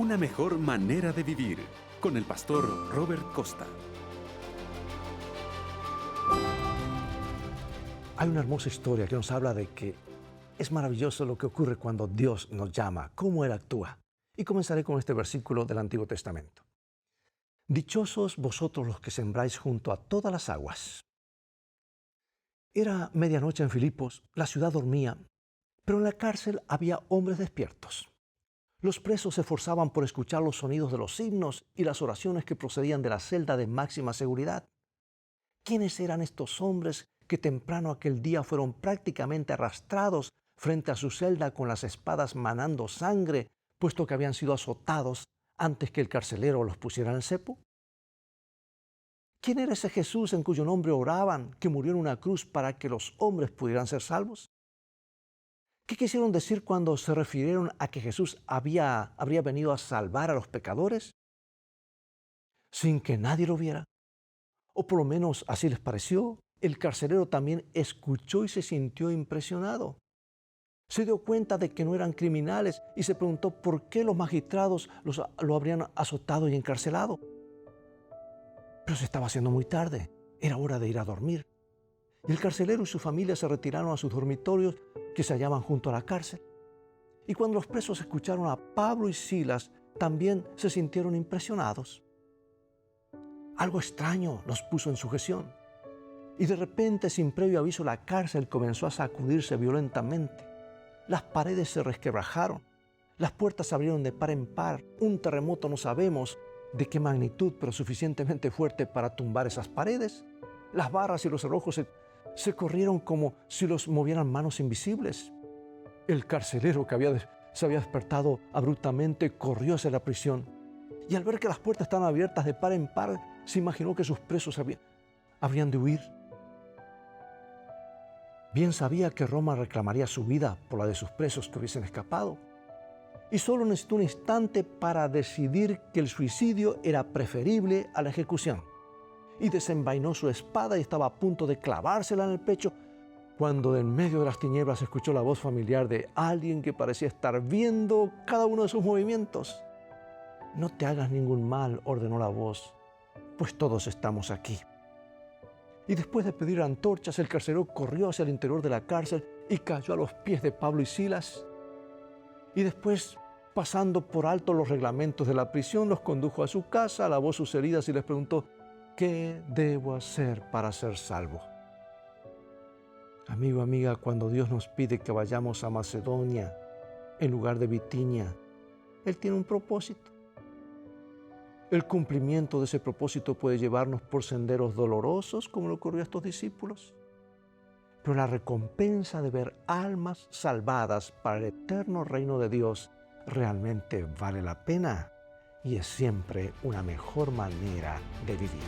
Una mejor manera de vivir con el pastor Robert Costa. Hay una hermosa historia que nos habla de que es maravilloso lo que ocurre cuando Dios nos llama, cómo Él actúa. Y comenzaré con este versículo del Antiguo Testamento. Dichosos vosotros los que sembráis junto a todas las aguas. Era medianoche en Filipos, la ciudad dormía, pero en la cárcel había hombres despiertos. Los presos se esforzaban por escuchar los sonidos de los himnos y las oraciones que procedían de la celda de máxima seguridad. ¿Quiénes eran estos hombres que temprano aquel día fueron prácticamente arrastrados frente a su celda con las espadas manando sangre, puesto que habían sido azotados antes que el carcelero los pusiera en el cepo? ¿Quién era ese Jesús en cuyo nombre oraban, que murió en una cruz para que los hombres pudieran ser salvos? ¿Qué quisieron decir cuando se refirieron a que Jesús habría venido a salvar a los pecadores sin que nadie lo viera? O por lo menos así les pareció. El carcelero también escuchó y se sintió impresionado. Se dio cuenta de que no eran criminales y se preguntó por qué los magistrados lo habrían azotado y encarcelado. Pero se estaba haciendo muy tarde. Era hora de ir a dormir. Y el carcelero y su familia se retiraron a sus dormitorios que se hallaban junto a la cárcel. Y cuando los presos escucharon a Pablo y Silas, también se sintieron impresionados. Algo extraño los puso en sujeción. Y de repente, sin previo aviso, la cárcel comenzó a sacudirse violentamente. Las paredes se resquebrajaron. Las puertas se abrieron de par en par. Un terremoto, no sabemos de qué magnitud, pero suficientemente fuerte para tumbar esas paredes. Las barras y los cerrojos se corrieron como si los movieran manos invisibles. El carcelero que se había despertado abruptamente corrió hacia la prisión. Y al ver que las puertas estaban abiertas de par en par, se imaginó que sus presos habrían de huir. Bien sabía que Roma reclamaría su vida por la de sus presos que hubiesen escapado. Y solo necesitó un instante para decidir que el suicidio era preferible a la ejecución. Y desenvainó su espada y estaba a punto de clavársela en el pecho, cuando en medio de las tinieblas escuchó la voz familiar de alguien que parecía estar viendo cada uno de sus movimientos. «No te hagas ningún mal», ordenó la voz, «pues todos estamos aquí». Y después de pedir antorchas, el carcelero corrió hacia el interior de la cárcel y cayó a los pies de Pablo y Silas. Y después, pasando por alto los reglamentos de la prisión, los condujo a su casa, lavó sus heridas y les preguntó: ¿qué debo hacer para ser salvo? Amigo, amiga, cuando Dios nos pide que vayamos a Macedonia en lugar de Bitinia, Él tiene un propósito. El cumplimiento de ese propósito puede llevarnos por senderos dolorosos, como le ocurrió a estos discípulos. Pero la recompensa de ver almas salvadas para el eterno reino de Dios realmente vale la pena y es siempre una mejor manera de vivir.